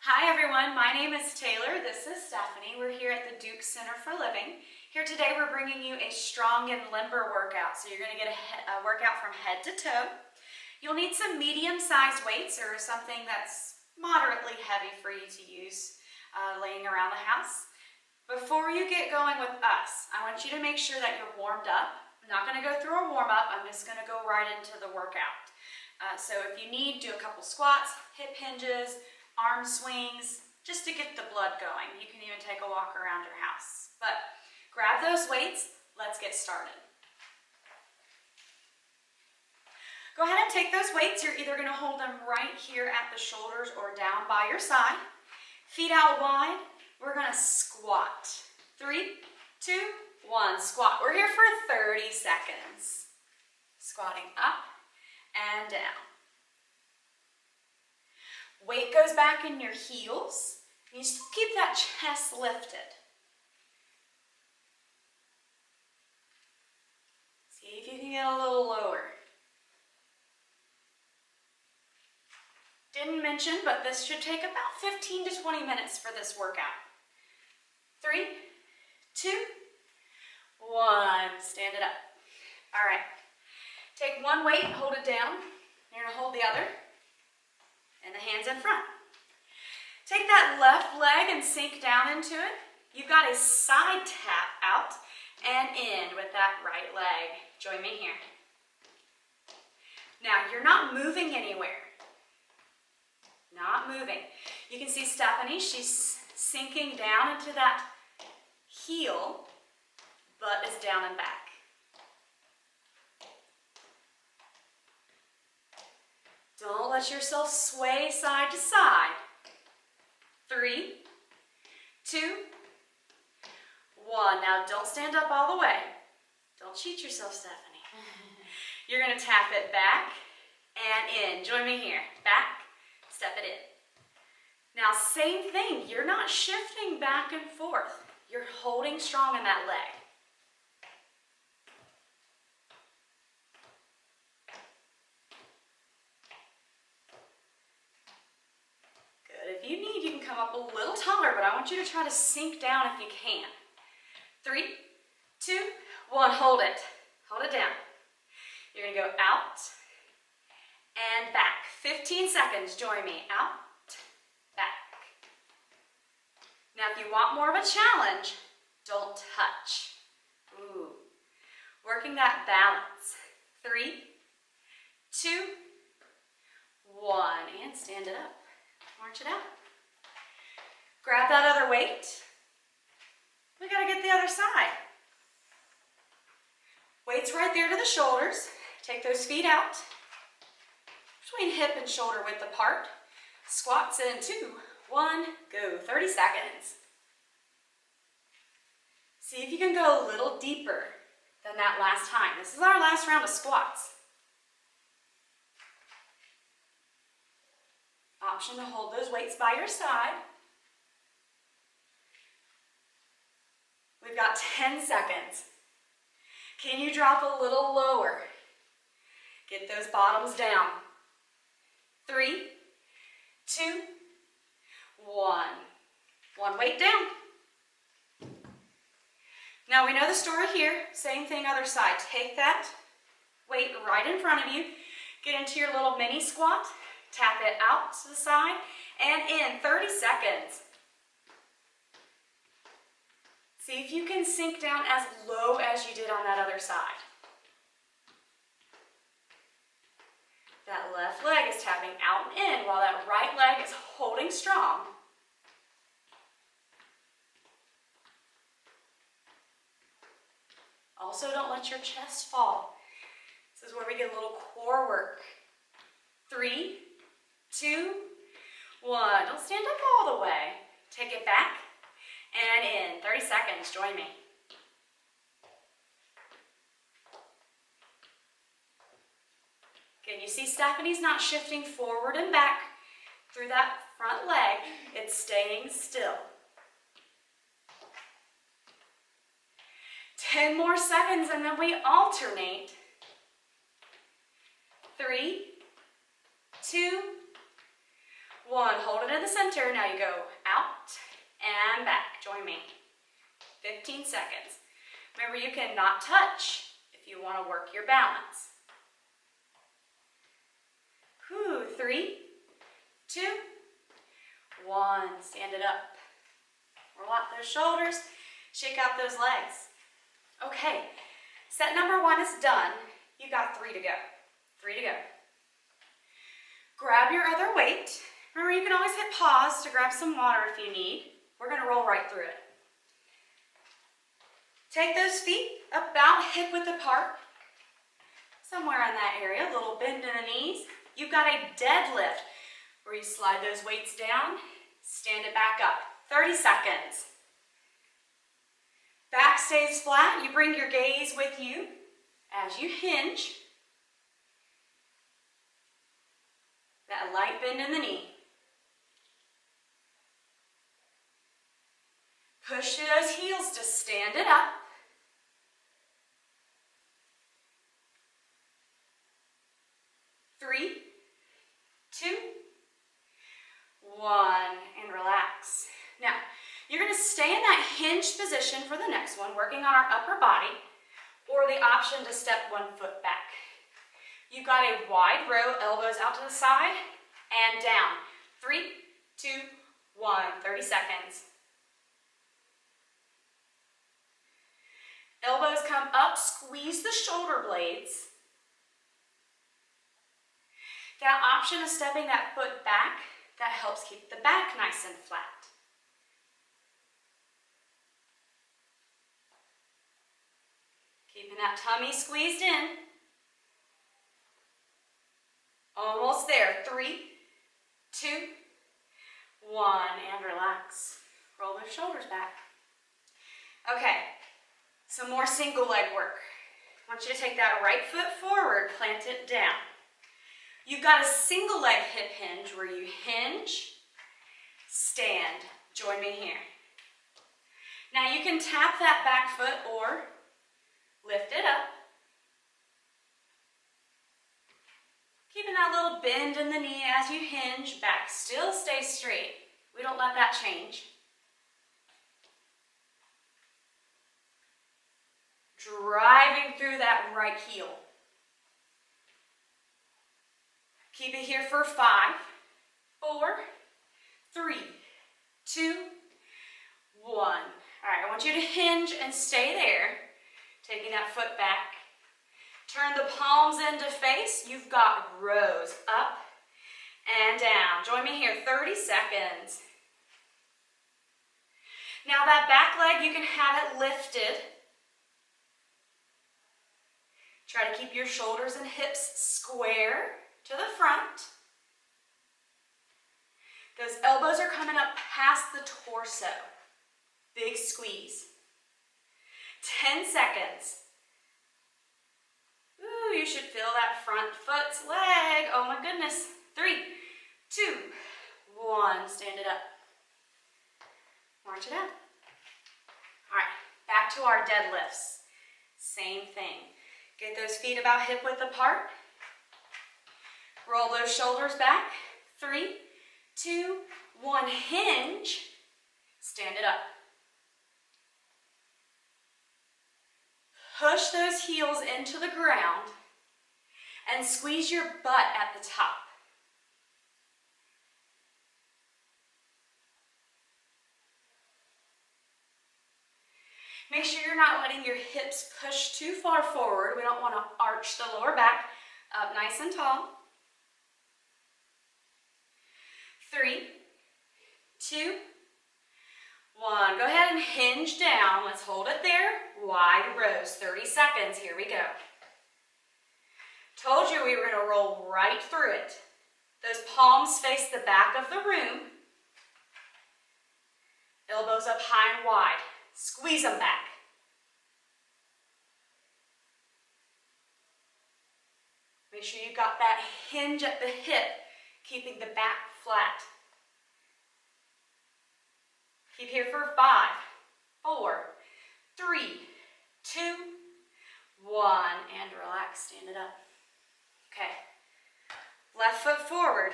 Hi everyone, my name is Taylor. This is Stephanie. We're here at the Duke Center for Living. Here today we're bringing you a strong and limber workout. So you're going to get a workout from head to toe. You'll need some medium-sized weights or something that's moderately heavy for you to use laying around the house. Before you get going with us, I want you to make sure that you're warmed up. I'm not going to go through a warm-up. I'm just going to go right into the workout. So if you need, do a couple squats, hip hinges, arm swings, just to get the blood going. You can even take a walk around your house. But grab those weights, let's get started. Go ahead and take those weights. You're either going to hold them right here at the shoulders or down by your side. Feet out wide. We're going to squat. 3, 2, 1, squat. We're here for 30 seconds. Squatting up and down. Weight goes back in your heels. You still keep that chest lifted. See if you can get a little lower. Didn't mention, but this should take about 15 to 20 minutes for this workout. 3, 2, 1. Stand it up. All right. Take one weight, hold it down. You're going to hold the other. And the hands in front. Take that left leg and sink down into it. You've got a side tap out and in with that right leg. Join me here. Now, you're not moving anywhere. Not moving. You can see Stephanie, she's sinking down into that heel, butt is down and back. Don't let yourself sway side to side. 3, 2, 1. Now don't stand up all the way. Don't cheat yourself, Stephanie. You're going to tap it back and in. Join me here. Back, step it in. Now same thing. You're not shifting back and forth. You're holding strong in that leg. If you need, you can come up a little taller, but I want you to try to sink down if you can. 3, 2, 1, hold it. Hold it down. You're going to go out and back. 15 seconds, join me. Out, back. Now if you want more of a challenge, don't touch. Ooh. Working that balance. 3, 2, 1, and stand it up. March it out. Grab that other weight. We got to get the other side. Weight's right there to the shoulders. Take those feet out. Between hip and shoulder width apart. Squats in 2, 1, go. 30 seconds. See if you can go a little deeper than that last time. This is our last round of squats. Option to hold those weights by your side. We've got 10 seconds. Can you drop a little lower? Get those bottoms down. 3, 2, 1. One weight down. Now we know the story here. Same thing other side. Take that weight right in front of you. Get into your little mini squat. Tap it out to the side and in 30 seconds. See if you can sink down as low as you did on that other side. That left leg is tapping out and in while that right leg is holding strong. Also, don't let your chest fall. This is where we get a little core work. 3, 2, 1. Don't stand up all the way. Take it back and in. 30 seconds. Join me. Again, you see Stephanie's not shifting forward and back through that front leg. It's staying still. 10 more seconds and then we alternate. 3, 2, 1, hold it in the center. Now you go out and back. Join me. 15 seconds. Remember, you cannot touch if you want to work your balance. 3, 2, 1. Stand it up. Roll out those shoulders. Shake out those legs. Okay, set number 1 is done. You got 3 to go. 3 to go. Grab your other weight. Remember, you can always hit pause to grab some water if you need. We're going to roll right through it. Take those feet about hip width apart. Somewhere in that area, a little bend in the knees. You've got a deadlift where you slide those weights down, stand it back up. 30 seconds. Back stays flat. You bring your gaze with you as you hinge. That light bend in the knee. Push through those heels to stand it up. 3, 2, 1, and relax. Now, you're going to stay in that hinged position for the next one, working on our upper body, or the option to step 1 foot back. You've got a wide row, elbows out to the side, and down. 3, 2, 1, 30 seconds. Elbows come up, squeeze the shoulder blades. That option of stepping that foot back, that helps keep the back nice and flat. Keeping that tummy squeezed in. Almost there. 3, 2, 1, and relax. Roll those shoulders back. Okay, some more single leg work. I want you to take that right foot forward, plant it down. You've got a single leg hip hinge where you hinge, stand. Join me here. Now you can tap that back foot or lift it up. Keeping that little bend in the knee as you hinge, back still stays straight. We don't let that change. Driving through that right heel. Keep it here for 5, 4, 3, 2, 1. All right, I want you to hinge and stay there. Taking that foot back. Turn the palms into face. You've got rows up and down. Join me here, 30 seconds. Now that back leg, you can have it lifted. Try to keep your shoulders and hips square to the front. Those elbows are coming up past the torso. Big squeeze. 10 seconds. Ooh, you should feel that front foot's leg. Oh my goodness. 3, 2, 1. Stand it up. March it out. All right, back to our deadlifts. Same thing. Get those feet about hip width apart. Roll those shoulders back. 3, 2, 1. Hinge. Stand it up. Push those heels into the ground and squeeze your butt at the top. Make sure you're not letting your hips push too far forward. We don't want to arch the lower back up nice and tall. 3, 2, 1. Go ahead and hinge down. Let's hold it there. Wide rows, 30 seconds. Here we go. Told you we were going to roll right through it. Those palms face the back of the room. Elbows up high and wide. Squeeze them back. Make sure you got that hinge at the hip, keeping the back flat. Keep here for 5, 4, 3, 2, 1, and relax. Stand it up. Okay. Left foot forward.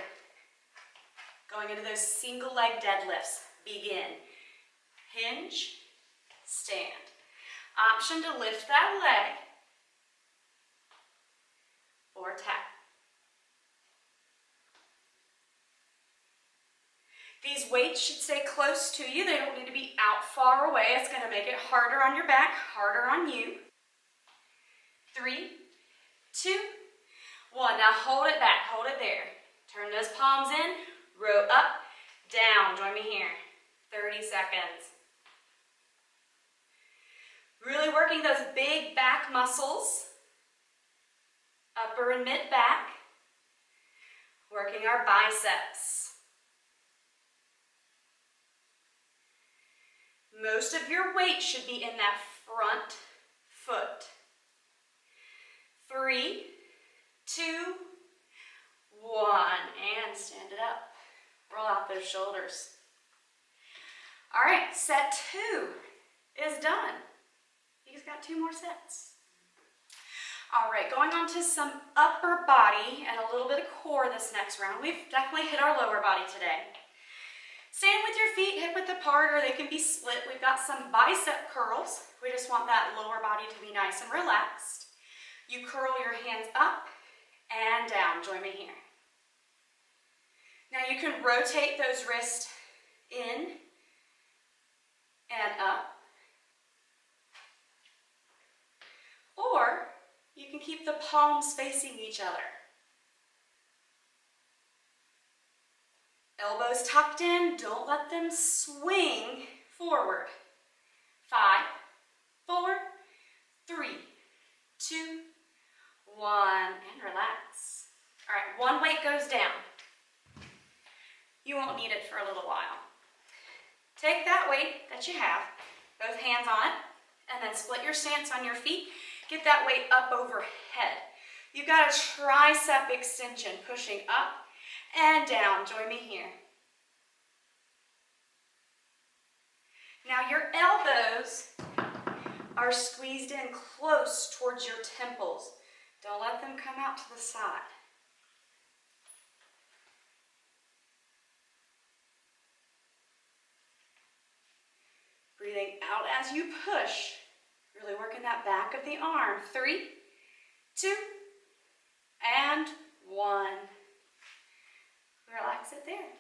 Going into those single leg deadlifts. Begin. Hinge, stand. Option to lift that leg or tap. These weights should stay close to you. They don't need to be out far away. It's going to make it harder on your back, harder on you. 3, 2, 1. Now hold it back. Hold it there. Turn those palms in. Row up, down. Join me here. 30 seconds. Really working those big back muscles. Upper and mid back. Working our biceps. Most of your weight should be in that front foot. 3, 2, 1. And stand it up. Roll out those shoulders. All right, set 2 is done. You just got 2 more sets. All right, going on to some upper body and a little bit of core this next round. We've definitely hit our lower body today. Stand with your feet hip width apart, or they can be split. We've got some bicep curls. We just want that lower body to be nice and relaxed. You curl your hands up and down. Join me here. Now you can rotate those wrists in and up. Or you can keep the palms facing each other. Elbows tucked in, don't let them swing forward. 5, 4, 3, 2, 1, and relax. All right, one weight goes down. You won't need it for a little while. Take that weight that you have, both hands on it, and then split your stance on your feet. Get that weight up overhead. You've got a tricep extension pushing up and down. Join me here. Now your elbows are squeezed in close towards your temples. Don't let them come out to the side. Breathing out as you push. Really working that back of the arm. 3, 2, and 1. Relax it there.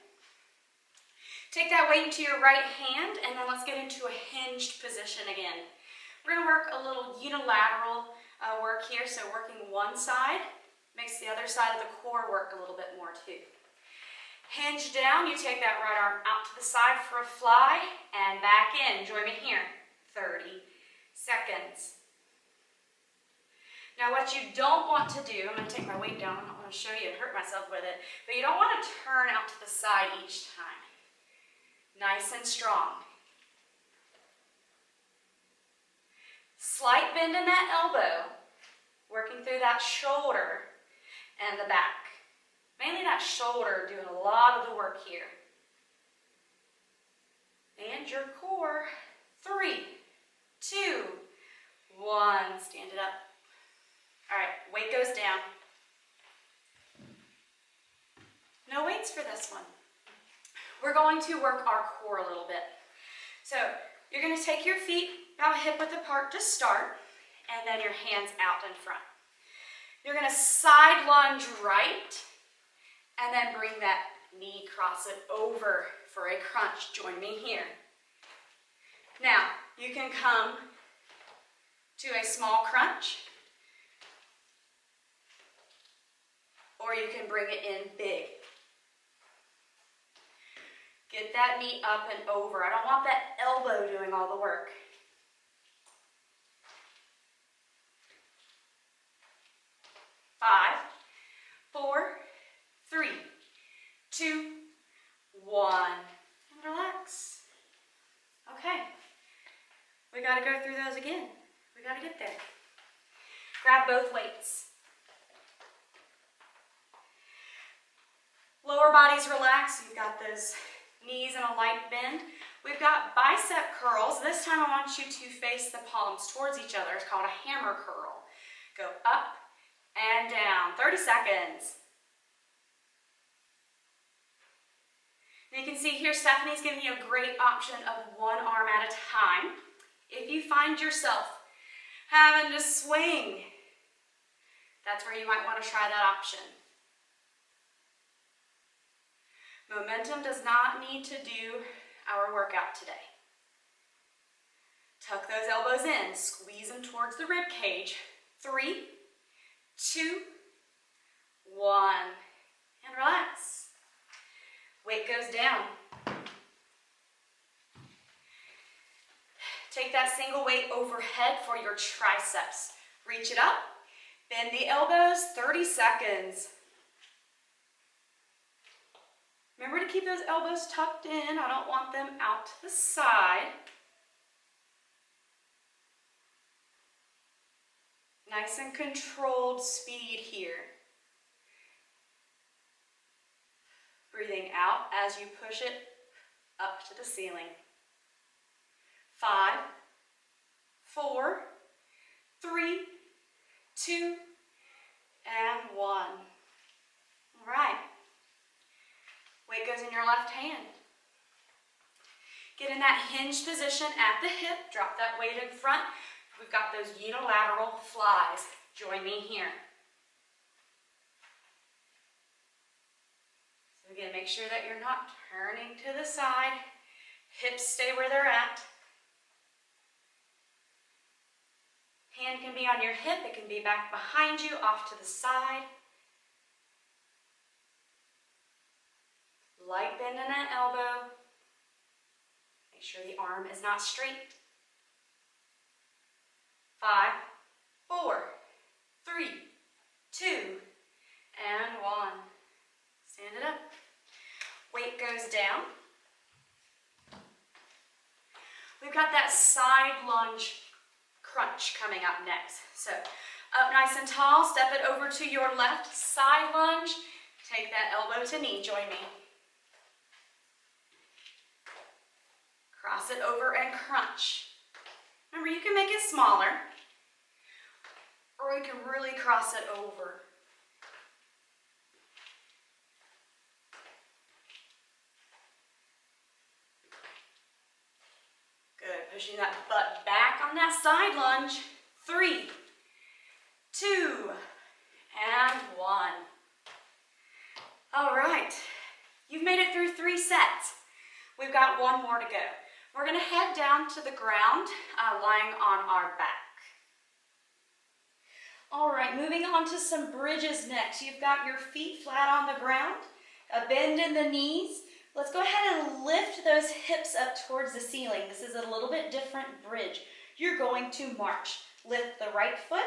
Take that weight into your right hand, and then let's get into a hinged position again. We're going to work a little unilateral work here, so working one side makes the other side of the core work a little bit more too. Hinge down, you take that right arm out to the side for a fly, and back in. Join me here. 30 seconds. Now what you don't want to do, I'm going to take my weight down, I don't want to show you and hurt myself with it, but you don't want to turn out to the side each time. Nice and strong. Slight bend in that elbow, working through that shoulder and the back. Mainly that shoulder doing a lot of the work here. And your core. 3, 2, 1. Stand it up. All right, weight goes down. No weights for this one. We're going to work our core a little bit. So you're going to take your feet about hip width apart to start, and then your hands out in front. You're going to side lunge right, and then bring that knee, cross it over for a crunch. Join me here. Now, you can come to a small crunch, or you can bring it in big. Get that knee up and over. I don't want that elbow doing all the work. 5, 4, 3, 2, 1. And relax. Okay. We got to go through those again. We got to get there. Grab both weights. Lower body's relaxed. You've got those knees in a light bend. We've got bicep curls. This time I want you to face the palms towards each other. It's called a hammer curl. Go up and down. 30 seconds. And you can see here, Stephanie's giving you a great option of one arm at a time. If you find yourself having to swing, that's where you might want to try that option. Momentum does not need to do our workout today. Tuck those elbows in, squeeze them towards the rib cage. 3, 2, 1, and relax. Weight goes down. Take that single weight overhead for your triceps. Reach it up, bend the elbows, 30 seconds. Remember to keep those elbows tucked in. I don't want them out to the side. Nice and controlled speed here. Breathing out as you push it up to the ceiling. 5, 4, 3, 2, and 1. All right. Weight goes in your left hand. Get in that hinge position at the hip. Drop that weight in front. We've got those unilateral flies. Join me here. So again, make sure that you're not turning to the side. Hips stay where they're at. Hand can be on your hip. It can be back behind you, off to the side. Light bend in that elbow. Make sure the arm is not straight. 5, 4, 3, 2, and 1. Stand it up. Weight goes down. We've got that side lunge crunch coming up next. So up nice and tall, step it over to your left side lunge. Take that elbow to knee, join me. Cross it over and crunch. Remember, you can make it smaller, or you can really cross it over. Good, pushing that butt back on that side lunge. 3, 2, and 1. All right, you've made it through 3 sets. We've got 1 more to go. We're going to head down to the ground, lying on our back. All right, moving on to some bridges next. You've got your feet flat on the ground, a bend in the knees. Let's go ahead and lift those hips up towards the ceiling. This is a little bit different bridge. You're going to march. Lift the right foot,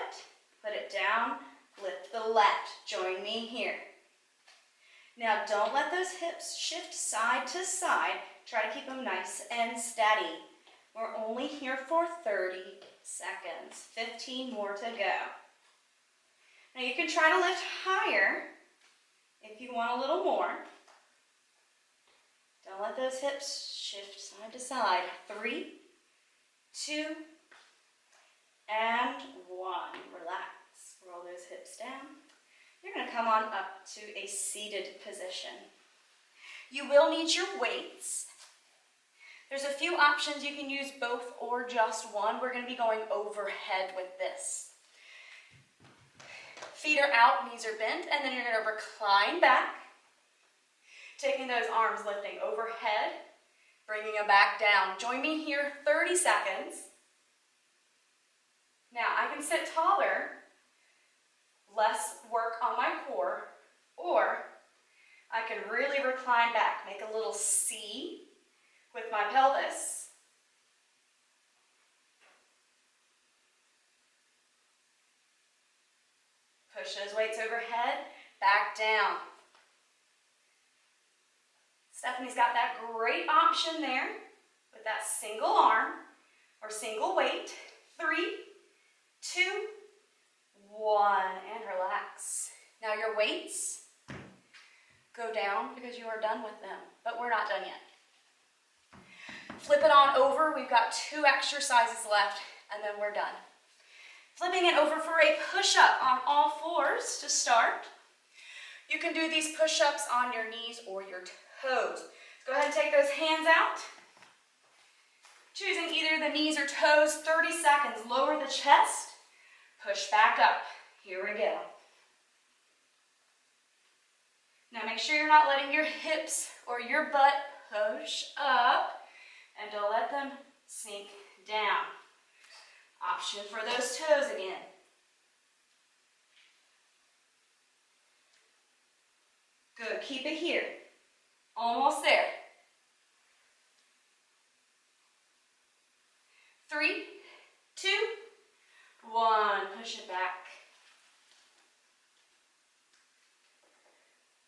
put it down, lift the left. Join me here. Now, don't let those hips shift side to side. Try to keep them nice and steady. We're only here for 30 seconds. 15 more to go. Now, you can try to lift higher if you want a little more. Don't let those hips shift side to side. 3, 2, and 1. Relax. Roll those hips down. You're going to come on up to a seated position. You will need your weights. There's a few options. You can use both or just one. We're going to be going overhead with this. Feet are out, knees are bent, and then you're going to recline back. Taking those arms, lifting overhead, bringing them back down. Join me here 30 seconds. Now, I can sit taller, less work on my core, or I can really recline back, make a little C with my pelvis. Push those weights overhead, back down. Stephanie's got that great option there with that single arm or single weight. 3, 2, 1, and relax. Now your weights go down because you are done with them, but we're not done yet. Flip it on over. We've got 2 exercises left, and then we're done. Flipping it over for a push-up on all fours to start. You can do these push-ups on your knees or your toes. Go ahead and take those hands out. Choosing either the knees or toes, 30 seconds. Lower the chest, push back up. Here we go. Now make sure you're not letting your hips or your butt push up, and don't let them sink down. Option for those toes again. Good, keep it here. Almost there. 3, 2, 1. Push it back.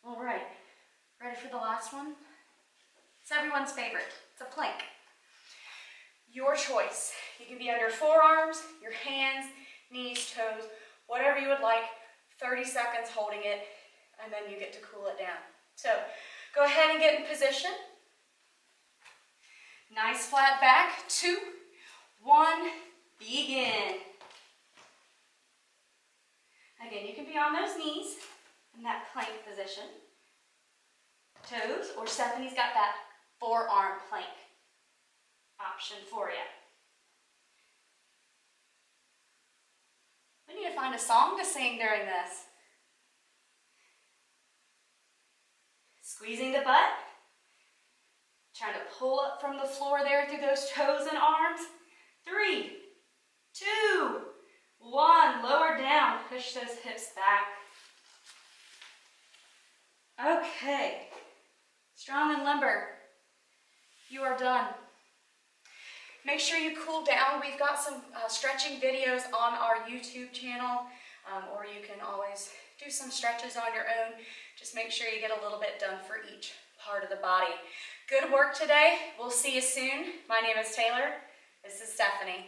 All right, ready for the last one? It's everyone's favorite. It's a plank. Your choice. You can be on your forearms, your hands, knees, toes, whatever you would like. 30 seconds holding it, and then you get to cool it down. So go ahead and get in position. Nice flat back. 2, 1, begin. Again, you can be on those knees in that plank position. Toes, or Stephanie's got that forearm plank option for you. We need to find a song to sing during this. Squeezing the butt. Trying to pull up from the floor there through those toes and arms. 3, 2, 1. Lower down. Push those hips back. Okay. Strong and limber. You are done. Make sure you cool down. We've got some stretching videos on our YouTube channel, or you can always do some stretches on your own. Just make sure you get a little bit done for each part of the body. Good work today. We'll see you soon. My name is Taylor. This is Stephanie.